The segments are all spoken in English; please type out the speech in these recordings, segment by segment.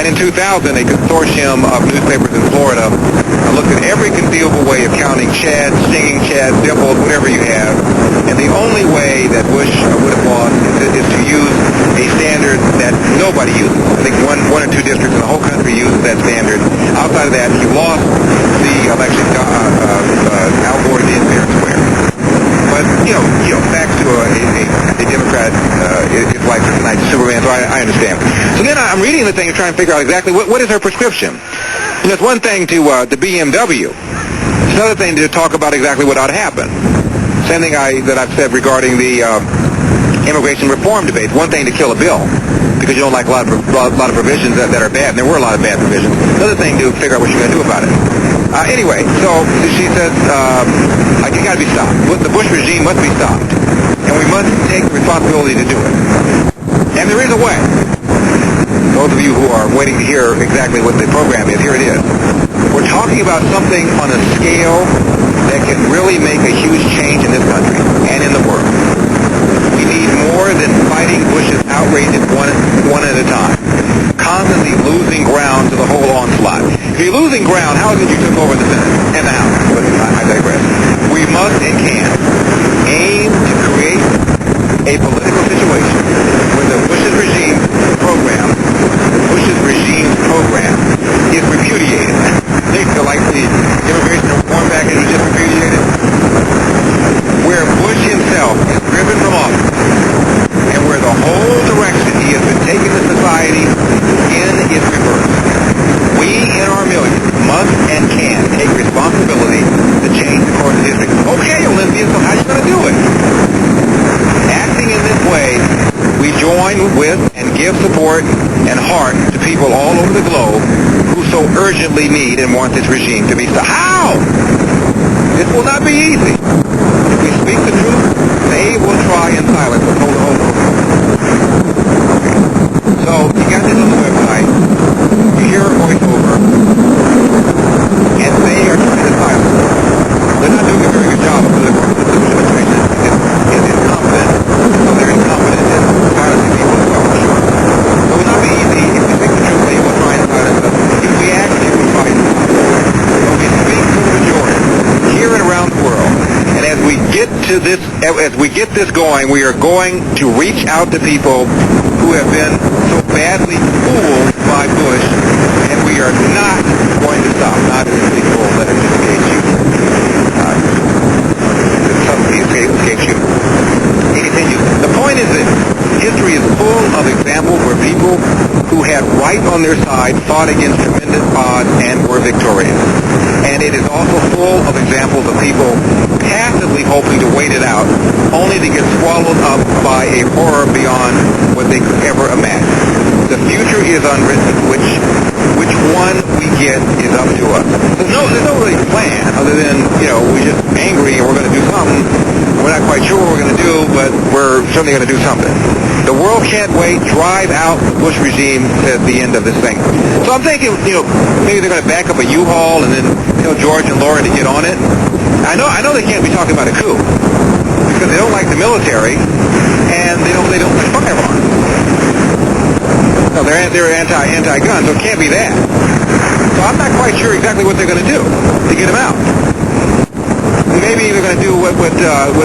And in 2000, a consortium of newspapers in Florida looked at every conceivable way of counting chads, stinging chads, dimples, whatever you have. And the only way that Bush would have lost is to use a standard that nobody uses. I think one or two districts in the whole country uses that standard. Outside of that, he lost the election. Al Gore did fair and square. But, back to a Democrat is like tonight Superman, so I understand. So then I'm reading the thing and trying to figure out exactly what is her prescription. It's one thing to BMW. It's another thing to talk about exactly what ought to happen. Same thing that I've said regarding the immigration reform debate. One thing to kill a bill because you don't like a lot of provisions that are bad, and there were a lot of bad provisions. Another thing to figure out what you're going to do about it. Anyway, so she says, it got to be stopped. The Bush regime must be stopped, and we must take the responsibility to do it. And there is a way. Those of you who are waiting to hear exactly what the program is, here it is. We're talking about something on a scale that can really make a huge change in this country and in the world. We need more than fighting Bush's outrages one at a time. Constantly losing ground to the whole onslaught. If you're losing ground, how is it you took over the Senate and the House? But I digress. We must and can aim to create a political situation where the Bush's regime program is repudiated. They feel like the immigration reform package was just repudiated. Where Bush himself is driven from office, and where the whole direction he has been taking the society in is reversed. We, in our millions, must and can take responsibility to change the course of history. Okay, Olympia, so how are you going to do it? Acting in this way, we join with and give support and heart to people all over the globe who so urgently need and want this regime to be stopped. How? This will not be easy. If we speak the truth, they will try in silence. Hold on. Okay. So, you got this on the website. You hear a voiceover. And they are trying to silence. They're not doing a very good job of political administration. It's incompetent. So they're incompetent in silencing people as well, sure. So it will not be easy. If we speak the truth, they will try and silence us. If we act, they will try to silence us. So we speak to the majority, here and around the world. And as we get this going, we are going to reach out to people who have been so badly fooled by Bush, and we are not going to stop. Not as people let it escape you. Escapes you. He continues. The point is that history is full of examples where people who had right on their side fought against tremendous odds and were victorious. And it is also full of examples of people passively hoping to wait it out, only to get swallowed up by a horror beyond what they could ever imagine. The future is unwritten. Which one we get is up to us. There's no really plan other than, we're just angry and we're going to do something. We're not quite sure what we're going to do, but we're certainly going to do something. The world can't wait. Drive out the Bush regime at the end of this thing. So I'm thinking, maybe they're going to back up a U-Haul and then tell George and Laura to get on it. I know they can't be talking about a coup because they don't like the military and they don't like firearms. No, they're anti-gun, so it can't be that. So I'm not quite sure exactly what they're going to do to get him out. Maybe they're going to do what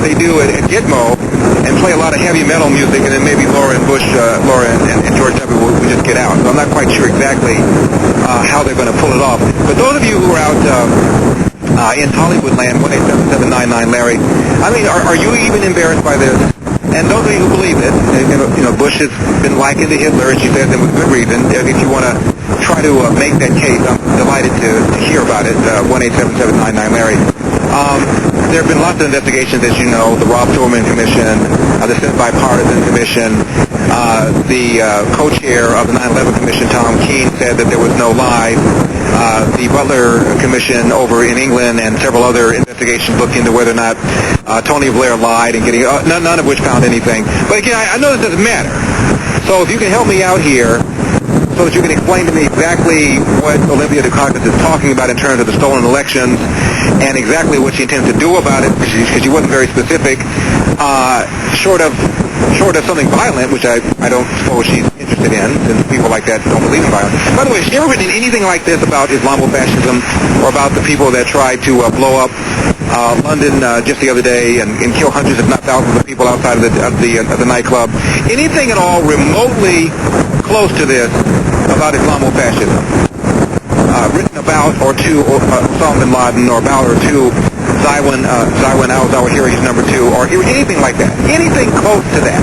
they do at Gitmo and play a lot of heavy metal music, and then maybe Laura and George W. will just get out. So I'm not quite sure exactly how they're going to pull it off. But those of you who are out in Hollywood land, 1-877-99 Larry, I mean, are you even embarrassed by this? And those of you who believe it, Bush has been likened to Hitler, and she says it with good reason. If you want to try to make that case, I'm delighted to hear about it. 1-877-99 Larry. There have been lots of investigations, as you know, the Rob Thurman Commission, the Senate Bipartisan Commission, the co-chair of the 9/11 Commission, Tom Keene, said that there was no lie. The Butler Commission over in England and several other investigations looked into whether or not Tony Blair lied and getting none of which found anything. But again, I know this doesn't matter. So if you can help me out here, so that you can explain to me exactly what Olympia Dukakis is talking about in terms of the stolen elections and exactly what she intends to do about it, because she wasn't very specific, short of something violent, which I don't suppose she's interested in, since people like that don't believe in violence. By the way, has she ever written anything like this about Islamofascism or about the people that tried to blow up London just the other day and kill hundreds, if not thousands, of people outside of the nightclub? Anything at all remotely close to this about Islamofascism? Written about or to Osama bin Laden, or about or to Zywin al-Zawahiri's number 2, or anything like that? Anything close to that?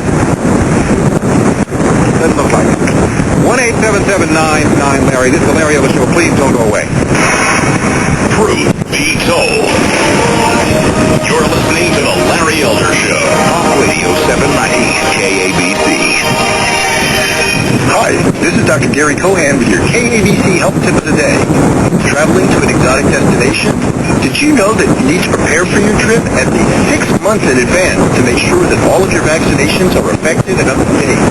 Doesn't look like it. 1-877-99-LARRY. This is the Larry Elder Show. Please don't go away. Truth be told, you're listening to the Larry Elder Show. Talk Radio 790 KABC. Hi, this is Dr. Gary Cohan with your KABC Health Tip of the Day. Traveling to an exotic destination? Did you know that you need to prepare for your trip at least 6 months in advance to make sure that all of your vaccinations are effective and up to date?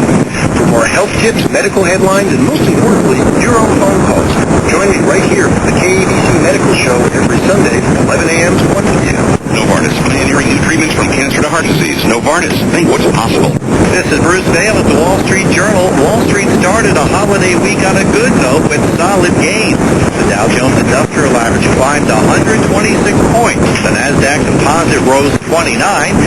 For more health tips, medical headlines, and most importantly, your own phone calls, join me right here for the KABC Medical Show every Sunday from 11 a.m. to 1 p.m. Novartis, pioneering new treatments from cancer to heart disease. Novartis, think what's possible. This is Bruce Vail at the Wall Street Journal. Wall Street started a holiday week on a good note with solid gains. The Dow Jones Industrial Average climbed 126 points. The NASDAQ Composite rose 29,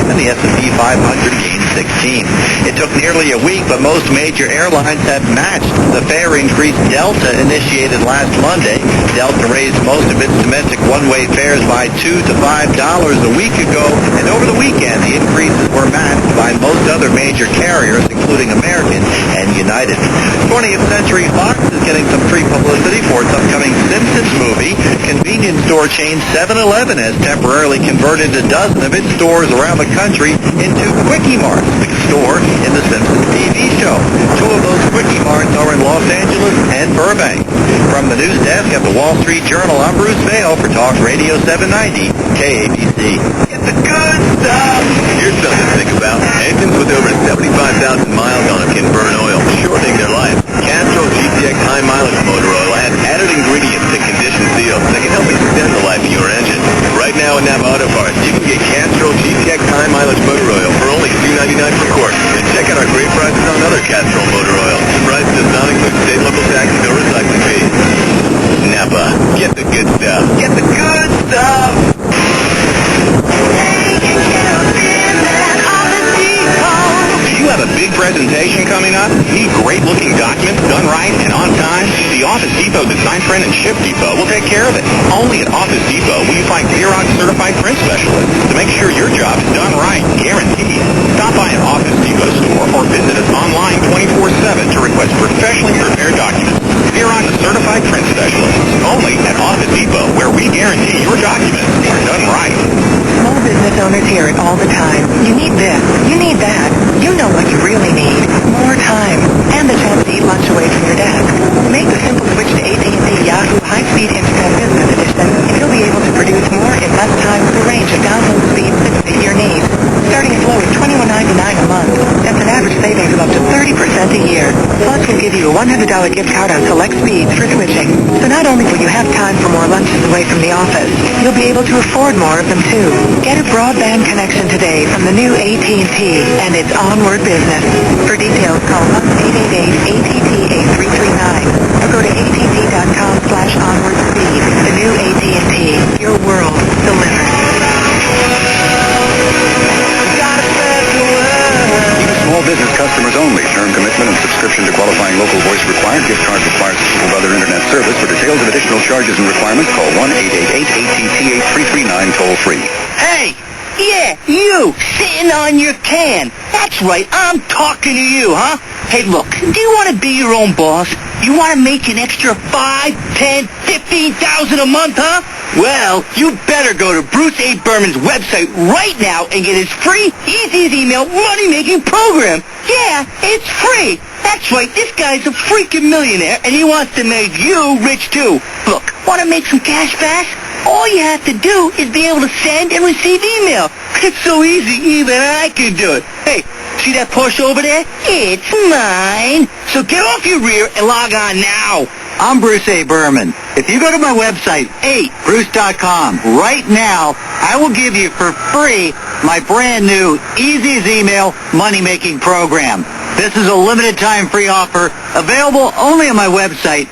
and the S&P 500 gained 16. It took nearly a week, but most major airlines have matched the fare increase Delta initiated last Monday. Delta raised most of its domestic one-way fares by $2 to $5 a week ago, and over the weekend, the increases were matched by most other major carriers, including American and United. 20th Century Fox is getting some free publicity for its upcoming Simpsons movie. Convenience store chain 7-Eleven has temporarily converted a dozen of its stores around the country into Quickie Marts, the store in the Simpsons TV show. 2 of those Quickie Marts are in Los Angeles and Burbank. From the news desk at the Wall Street Journal, I'm Bruce Vail for Talk Radio 790 KABC. Get the good stuff. Here's something to think about. Engines with over 75,000 miles on them can burn oil, shortening their life. Castrol GTX High Mileage Motor Oil adds added ingredients to condition seals that can help extend the life of your engine. Right now in Napa Auto Parts, you can get Castrol GTX High Mileage Motor Oil for only $2.99 per quart. And check out our great prices on other Castrol motor oil. The price does not include state, local taxes, or recycling fees. Napa, get the good stuff. Get the good stuff. Do you have a big presentation coming up? Need great-looking documents done right and on time? The Office Depot Design Print and Ship Depot will take care of it. Only at Office Depot will you find Xerox certified print specialists to make sure your job is done right, guaranteed. Stop by an Office Depot store or visit us online 24/7 to request professionally prepared documents. Xerox certified print specialists. Only at Office Depot, where we guarantee your documents are done right. Small business owners hear it all the time. You need this. You need that. You know what you really need. More time. And the chance to eat lunch away from your desk. Make the simple switch to AT&T Yahoo High-Speed Internet Business Edition, and you'll be able to produce more in less time with a range of download speeds that fit your needs. Starting as low as $21.99 a month. That's an average savings of up to 30% a year. Plus, we'll give you a $100 gift card on select speeds for switching. So not only will you have time for more lunches away from the office, you'll be able to afford more of them too. Get a broadband connection today from the new AT&T, and it's onward business. For details, call 1-888-ATT-A339 or go to att.com/onwardspeed. The new AT&T, your world delivered. Small business customers only. Term commitment and subscription to qualifying local voice required. Gift card requires approval of other internet service. For details of additional charges and requirements, call 1-888-ATT-A339 toll free. Hey! Yeah, you! Sitting on your can! That's right, I'm talking to you, huh? Hey, look, do you want to be your own boss? You want to make an extra $5, $10, $15,000 a month, huh? Well, you better go to Bruce A. Berman's website right now and get his free, easy email money-making program. Yeah, it's free. That's right, this guy's a freaking millionaire, and he wants to make you rich, too. Look, want to make some cash fast? All you have to do is be able to send and receive email. It's so easy, even I can do it. Hey, see that Porsche over there? It's mine. So get off your rear and log on now. I'm Bruce A. Berman. If you go to my website, bruce.com, right now, I will give you for free my brand new Easy as Email money-making program. This is a limited time free offer, available only on my website,